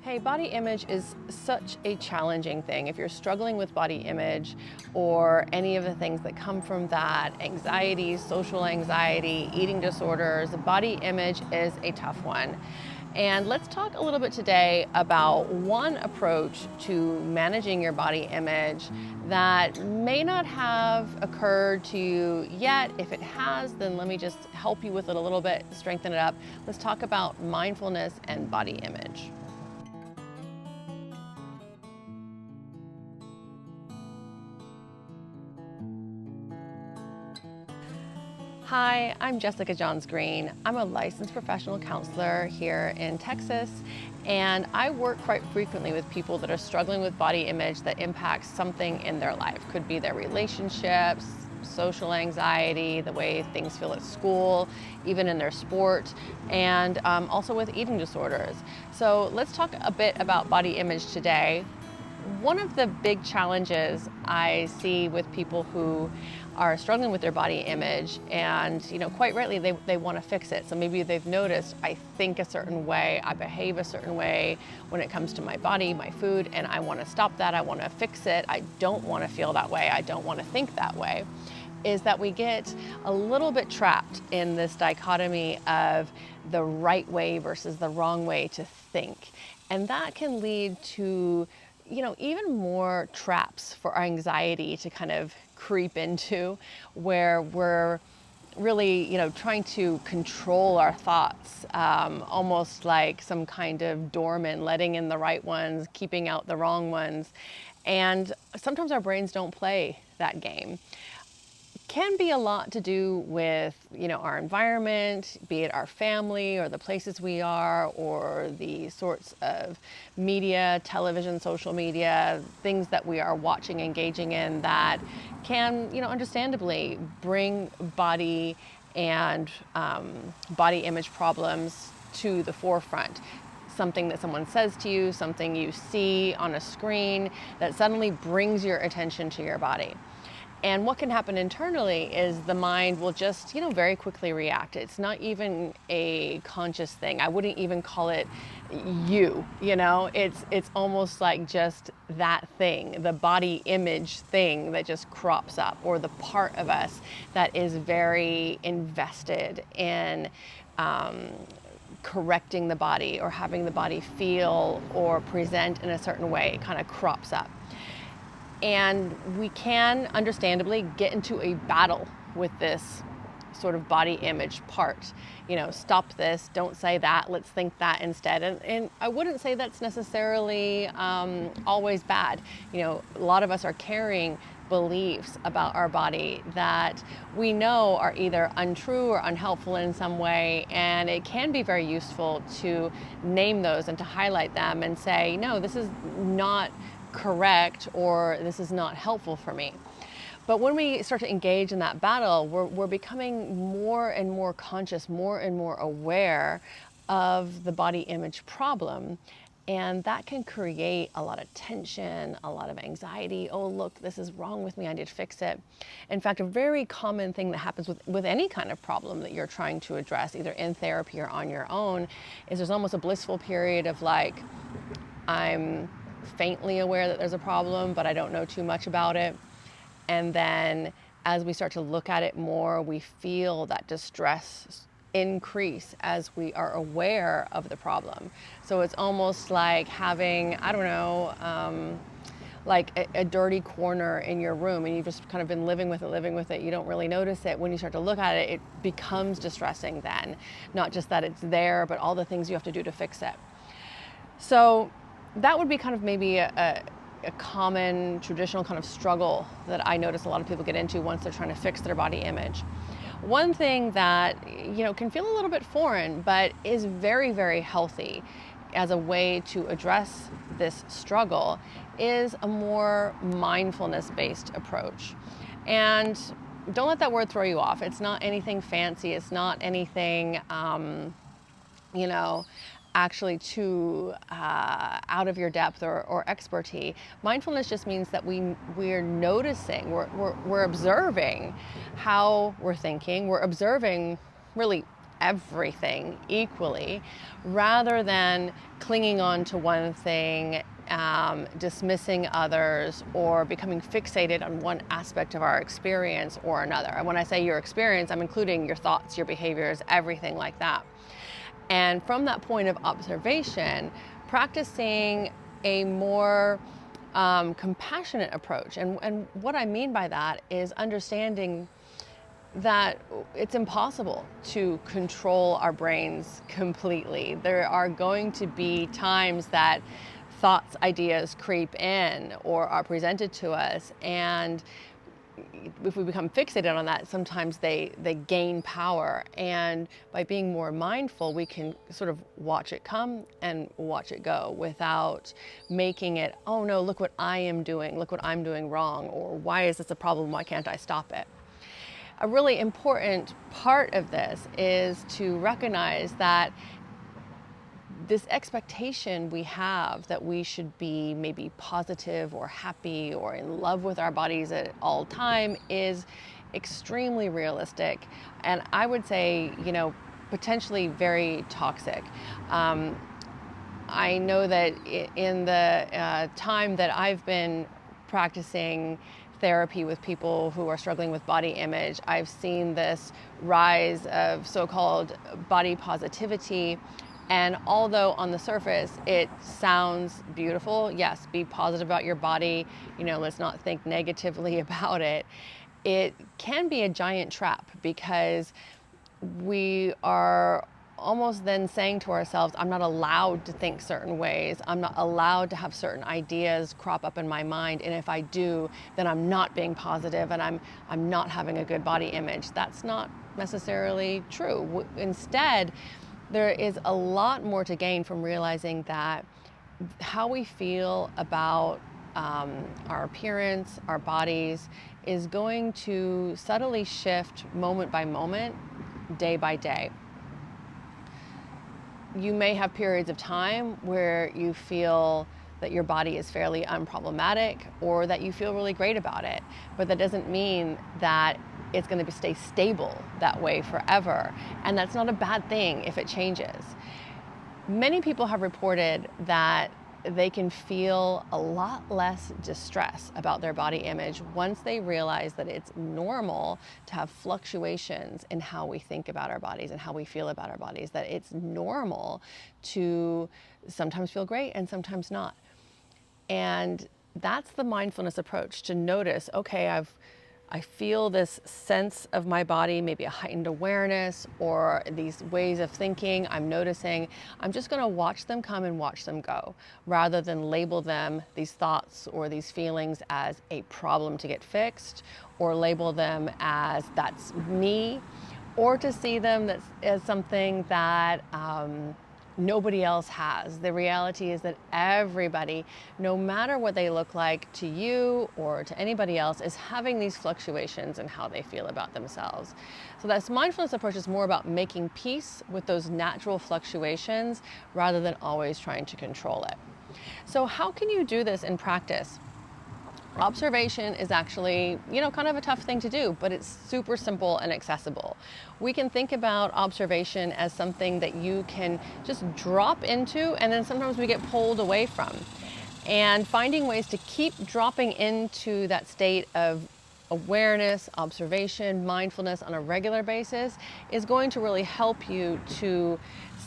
Hey, body image is such a challenging thing. If you're struggling with body image or any of the things that come from that, anxiety, social anxiety, eating disorders, body image is a tough one. And let's talk a little bit today about one approach to managing your body image that may not have occurred to you yet. If it has, then let me just help you with it a little bit, strengthen it up. Let's talk about mindfulness and body image. Hi, I'm Jessica Johns-Green. I'm a licensed professional counselor here in Texas, and I work quite frequently with people that are struggling with body image that impacts something in their life. Could be their relationships, social anxiety, the way things feel at school, even in their sport, and also with eating disorders. So let's talk a bit about body image today. One of the big challenges I see with people who are struggling with their body image, and quite rightly they want to fix it. So maybe they've noticed, I think a certain way, I behave a certain way when it comes to my body, my food, and I want to stop that, I want to fix it, I don't want to feel that way, I don't want to think that way. Is that we get a little bit trapped in this dichotomy of the right way versus the wrong way to think. And that can lead to even more traps for our anxiety to kind of creep into, where we're really, trying to control our thoughts, almost like some kind of doorman, letting in the right ones, keeping out the wrong ones. And sometimes our brains don't play that game. Can be a lot to do with our environment, be it our family or the places we are, or the sorts of media, television, social media, things that we are watching, engaging in, that can understandably bring body and body image problems to the forefront. Something that someone says to you, something you see on a screen that suddenly brings your attention to your body. And what can happen internally is the mind will just, very quickly react. It's not even a conscious thing. I wouldn't even call it it's almost like just that thing, the body image thing that just crops up, or the part of us that is very invested in correcting the body or having the body feel or present in a certain way. It kind of crops up. And we can understandably get into a battle with this sort of body image part. Stop this, don't say that, let's think that instead. And I wouldn't say that's necessarily always bad. A lot of us are carrying beliefs about our body that we know are either untrue or unhelpful in some way, and it can be very useful to name those and to highlight them and say, no, this is not correct, or this is not helpful for me. But when we start to engage in that battle, we're becoming more and more conscious, more and more aware of the body image problem. And that can create a lot of tension, a lot of anxiety. Oh, look, this is wrong with me, I need to fix it. In fact, a very common thing that happens with any kind of problem that you're trying to address, either in therapy or on your own, is there's almost a blissful period of like, I'm faintly aware that there's a problem, but I don't know too much about it. And then as we start to look at it more, we feel that distress increase as we are aware of the problem. So it's almost like having, I don't know, like a dirty corner in your room, and you've just kind of been living with it. You don't really notice it. When you start to look at it, it becomes distressing then. Not just that it's there, but all the things you have to do to fix it. So that would be kind of maybe a common traditional kind of struggle that I notice a lot of people get into once they're trying to fix their body image. One thing that can feel a little bit foreign, but is very, very healthy as a way to address this struggle, is a more mindfulness-based approach. And don't let that word throw you off. It's not anything fancy. It's not anything actually too out of your depth or expertise. Mindfulness just means that we're noticing, we're observing how we're thinking, we're observing really everything equally, rather than clinging on to one thing, dismissing others, or becoming fixated on one aspect of our experience or another. And when I say your experience, I'm including your thoughts, your behaviors, everything like that. And from that point of observation, practicing a more compassionate approach. And what I mean by that is understanding that it's impossible to control our brains completely. There are going to be times that thoughts, ideas creep in or are presented to us, and if we become fixated on that, sometimes they gain power. And by being more mindful, we can sort of watch it come and watch it go without making it, oh no, look what I am doing, look what I'm doing wrong, or why is this a problem, why can't I stop it? A really important part of this is to recognize that this expectation we have that we should be maybe positive or happy or in love with our bodies at all time is extremely realistic, and I would say, potentially very toxic. I know that in the time that I've been practicing therapy with people who are struggling with body image, I've seen this rise of so-called body positivity. And although on the surface it sounds beautiful, yes, be positive about your body, let's not think negatively about it, it can be a giant trap, because we are almost then saying to ourselves, I'm not allowed to think certain ways, I'm not allowed to have certain ideas crop up in my mind, and if I do, then I'm not being positive and I'm not having a good body image. That's not necessarily true. Instead, there is a lot more to gain from realizing that how we feel about our appearance, our bodies, is going to subtly shift moment by moment, day by day. You may have periods of time where you feel that your body is fairly unproblematic, or that you feel really great about it, but that doesn't mean that it's going to stay stable that way forever. And that's not a bad thing if it changes. Many people have reported that they can feel a lot less distress about their body image once they realize that it's normal to have fluctuations in how we think about our bodies and how we feel about our bodies, that it's normal to sometimes feel great and sometimes not. And that's the mindfulness approach, to notice, okay, I feel this sense of my body, maybe a heightened awareness or these ways of thinking I'm noticing. I'm just going to watch them come and watch them go, rather than label them, these thoughts or these feelings, as a problem to get fixed, or label them as that's me, or to see them as something that nobody else has. The reality is that everybody, no matter what they look like to you or to anybody else, is having these fluctuations in how they feel about themselves. So this mindfulness approach is more about making peace with those natural fluctuations rather than always trying to control it. So how can you do this in practice? Observation is actually, kind of a tough thing to do, but it's super simple and accessible. We can think about observation as something that you can just drop into, and then sometimes we get pulled away from. And finding ways to keep dropping into that state of awareness, observation, mindfulness on a regular basis is going to really help you to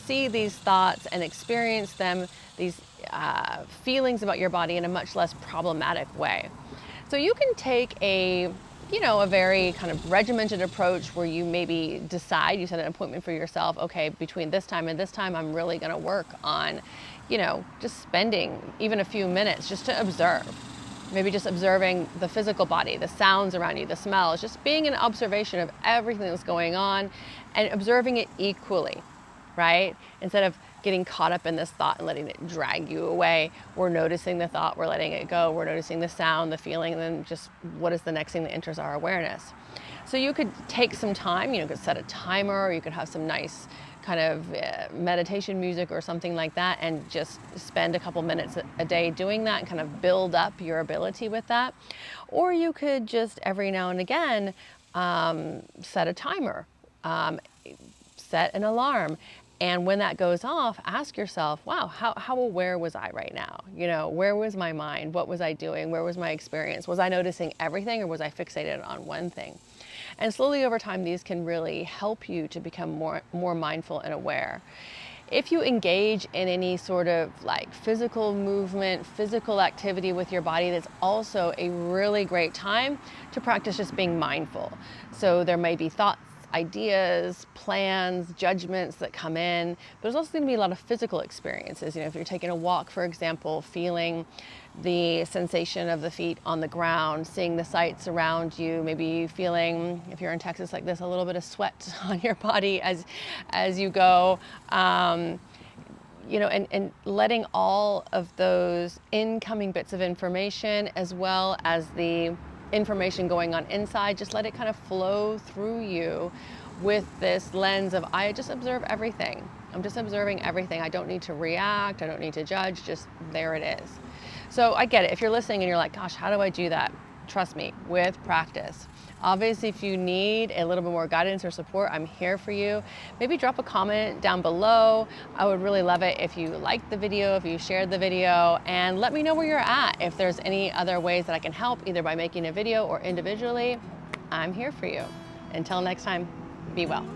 see these thoughts and experience them, these feelings about your body, in a much less problematic way. So you can take a very kind of regimented approach where you maybe decide, you set an appointment for yourself, okay, between this time and this time, I'm really going to work on, just spending even a few minutes just to observe. Maybe just observing the physical body, the sounds around you, the smells, just being an observation of everything that's going on and observing it equally, right? Instead of getting caught up in this thought and letting it drag you away, we're noticing the thought, we're letting it go, we're noticing the sound, the feeling, and then just what is the next thing that enters our awareness. So you could take some time, you could set a timer, or you could have some nice kind of meditation music or something like that, and just spend a couple minutes a day doing that and kind of build up your ability with that. Or you could just every now and again set a timer. set an alarm. And when that goes off, ask yourself, wow, how aware was I right now? You know, where was my mind? What was I doing? Where was my experience? Was I noticing everything, or was I fixated on one thing? And slowly over time, these can really help you to become more mindful and aware. If you engage in any sort of like physical movement, physical activity with your body, that's also a really great time to practice just being mindful. So there may be thoughts, ideas, plans, judgments that come in, but there's also going to be a lot of physical experiences. You know, if you're taking a walk, for example, feeling the sensation of the feet on the ground, seeing the sights around you, maybe feeling, if you're in Texas like this, a little bit of sweat on your body as you go. You know, and letting all of those incoming bits of information, as well as the information going on inside, just let it kind of flow through you with this lens of, I just observe everything. I'm just observing everything. I don't need to react. I don't need to judge. Just there it is. So I get it. If you're listening and you're like, gosh, how do I do that? Trust me, with practice. Obviously, if you need a little bit more guidance or support, I'm here for you. Maybe drop a comment down below. I would really love it if you liked the video, if you shared the video, and let me know where you're at. If there's any other ways that I can help, either by making a video or individually, I'm here for you. Until next time, be well.